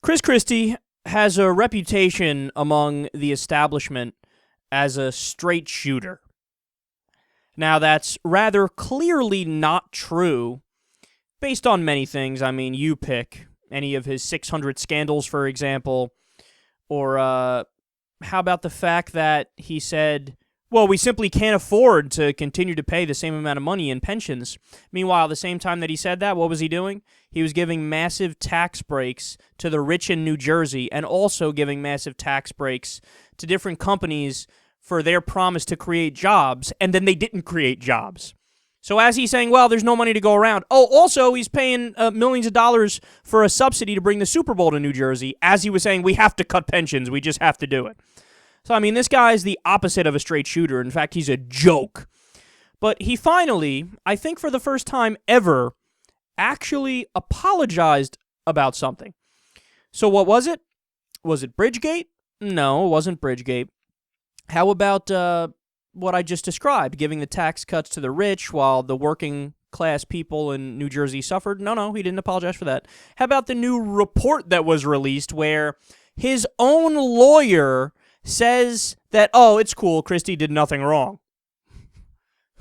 Chris Christie has a reputation among the establishment as a straight shooter. Now, that's rather clearly not true, based on many things. I mean, you pick any of his 600 scandals, for example, or how about the fact that he said, well, we simply can't afford to continue to pay the same amount of money in pensions. Meanwhile, at the same time that he said that, what was he doing? He was giving massive tax breaks to the rich in New Jersey and also giving massive tax breaks to different companies for their promise to create jobs, and then they didn't create jobs. So as he's saying, well, there's no money to go around. Oh, also, he's paying millions of dollars for a subsidy to bring the Super Bowl to New Jersey, as he was saying, we have to cut pensions, we just have to do it. So, I mean, this guy is the opposite of a straight shooter. In fact, he's a joke. But he finally, I think for the first time ever, actually apologized about something. So what was it? Was it Bridgegate? No, it wasn't Bridgegate. How about what I just described, giving the tax cuts to the rich while the working class people in New Jersey suffered? No, he didn't apologize for that. How about the new report that was released where his own lawyer says that, oh, it's cool, Christie did nothing wrong.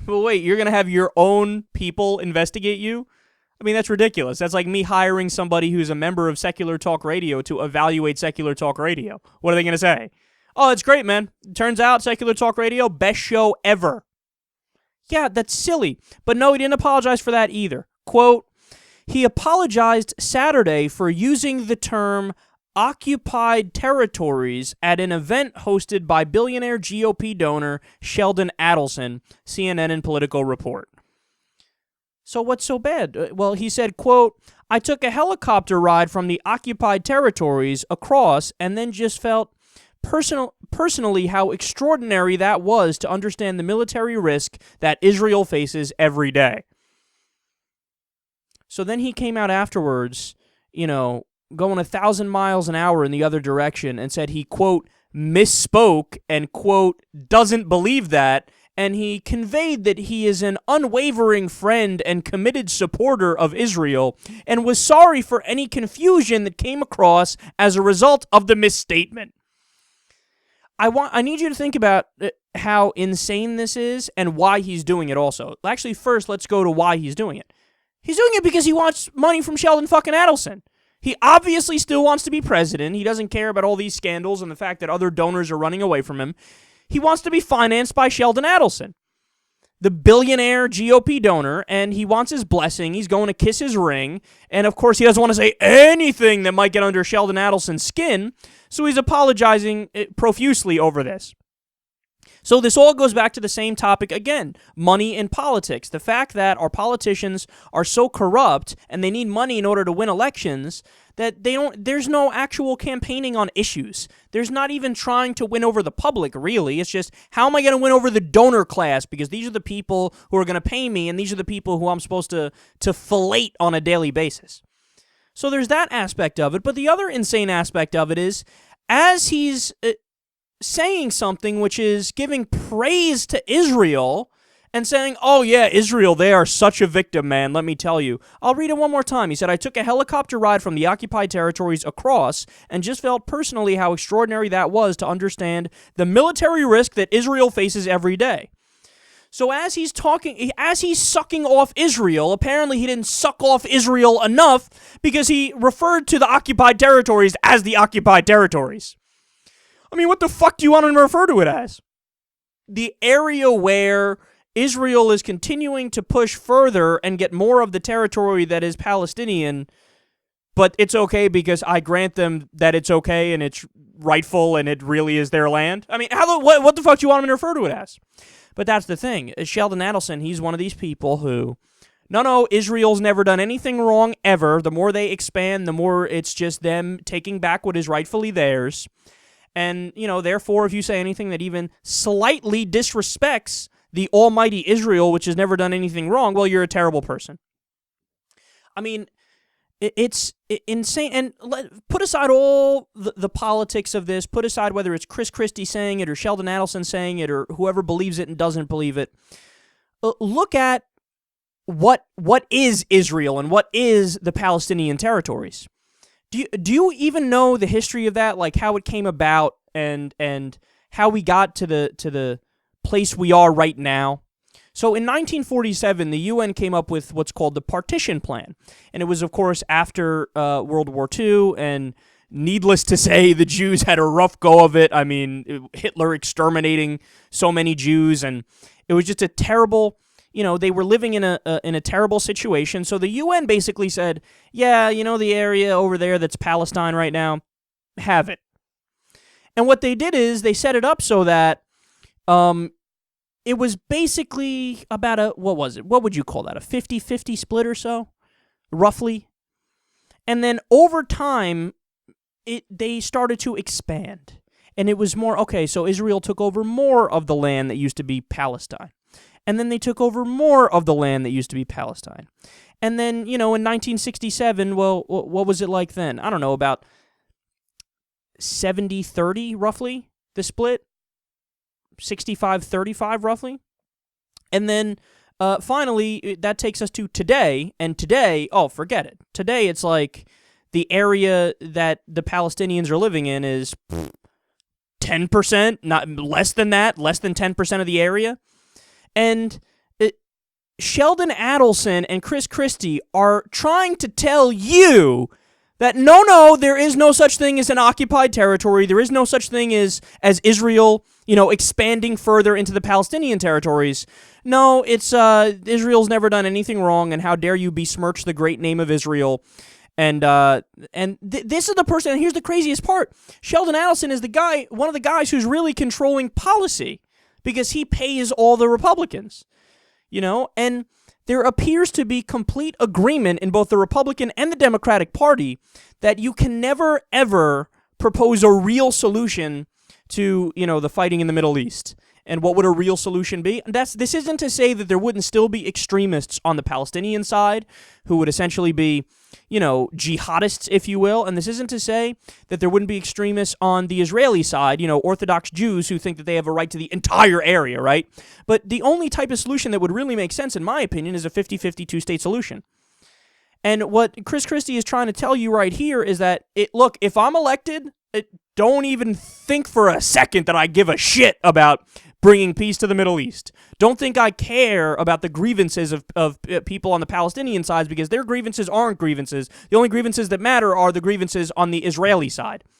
Well, wait, you're going to have your own people investigate you? I mean, that's ridiculous. That's like me hiring somebody who's a member of Secular Talk Radio to evaluate Secular Talk Radio. What are they going to say? Oh, it's great, man. Turns out Secular Talk Radio, best show ever. Yeah, that's silly. But no, he didn't apologize for that either. Quote, he apologized Saturday for using the term occupied territories at an event hosted by billionaire GOP donor Sheldon Adelson, CNN and Politico report. So what's so bad? Well, he said, quote, I took a helicopter ride from the occupied territories across and then just felt personally how extraordinary that was to understand the military risk that Israel faces every day. So then he came out afterwards, going 1,000 miles an hour in the other direction and said he, quote, misspoke and, quote, doesn't believe that, and he conveyed that he is an unwavering friend and committed supporter of Israel and was sorry for any confusion that came across as a result of the misstatement. I need you to think about how insane this is and why he's doing it also. Actually, first, let's go to why he's doing it. He's doing it because he wants money from Sheldon fucking Adelson. He obviously still wants to be president. He doesn't care about all these scandals and the fact that other donors are running away from him. He wants to be financed by Sheldon Adelson, the billionaire GOP donor, and he wants his blessing. He's going to kiss his ring. And, of course, he doesn't want to say anything that might get under Sheldon Adelson's skin, so he's apologizing profusely over this. So this all goes back to the same topic again, money in politics. The fact that our politicians are so corrupt and they need money in order to win elections that there's no actual campaigning on issues. There's not even trying to win over the public, really. It's just, how am I going to win over the donor class? Because these are the people who are going to pay me, and these are the people who I'm supposed to fillet on a daily basis. So there's that aspect of it. But the other insane aspect of it is, as he's saying something which is giving praise to Israel and saying, oh yeah, Israel, they are such a victim, man, let me tell you. I'll read it one more time. He said, I took a helicopter ride from the occupied territories across and just felt personally how extraordinary that was to understand the military risk that Israel faces every day. So as he's sucking off Israel, apparently he didn't suck off Israel enough because he referred to the occupied territories as the occupied territories. I mean, what the fuck do you want him to refer to it as? The area where Israel is continuing to push further and get more of the territory that is Palestinian, but it's okay because I grant them that it's okay and it's rightful and it really is their land. I mean, what the fuck do you want him to refer to it as? But that's the thing. Sheldon Adelson, he's one of these people who, no, Israel's never done anything wrong ever. The more they expand, the more it's just them taking back what is rightfully theirs. And, therefore, if you say anything that even slightly disrespects the almighty Israel, which has never done anything wrong, well, you're a terrible person. I mean, it's insane. And put aside all the politics of this, put aside whether it's Chris Christie saying it or Sheldon Adelson saying it or whoever believes it and doesn't believe it. Look at what is Israel and what is the Palestinian territories. Do you even know the history of that, like how it came about and how we got to the place we are right now? So in 1947, the UN came up with what's called the Partition Plan, and it was, of course, after World War II, and needless to say, the Jews had a rough go of it. I mean, Hitler exterminating so many Jews, and it was just a terrible. They were living in a terrible situation. So the UN basically said, yeah, the area over there that's Palestine right now, have it. And what they did is they set it up so that it was basically about what was it? What would you call that? A 50-50 split or so, roughly? And then over time, they started to expand. And it was more, okay, so Israel took over more of the land that used to be Palestine. And then they took over more of the land that used to be Palestine. And then, in 1967, well, what was it like then? I don't know, about 70-30, roughly, the split? 65-35, roughly? And then, finally, that takes us to today. And today, forget it. Today, it's like the area that the Palestinians are living in is 10%, not less than that, less than 10% of the area. And Sheldon Adelson and Christie are trying to tell you that no, there is no such thing as an occupied territory. There is no such thing as Israel, expanding further into the Palestinian territories. No, it's Israel's never done anything wrong, and how dare you besmirch the great name of Israel. And this is the person, and here's the craziest part. Sheldon Adelson is one of the guys who's really controlling policy, because he pays all the Republicans, and there appears to be complete agreement in both the Republican and the Democratic Party that you can never, ever propose a real solution to, the fighting in the Middle East. And what would a real solution be? This isn't to say that there wouldn't still be extremists on the Palestinian side who would essentially be, jihadists, if you will. And this isn't to say that there wouldn't be extremists on the Israeli side, Orthodox Jews who think that they have a right to the entire area, right? But the only type of solution that would really make sense, in my opinion, is a 50-50 two-state solution. And what Christie is trying to tell you right here is that, look, if I'm elected, don't even think for a second that I give a shit about bringing peace to the Middle East. Don't think I care about the grievances of people on the Palestinian sides, because their grievances aren't grievances. The only grievances that matter are the grievances on the Israeli side.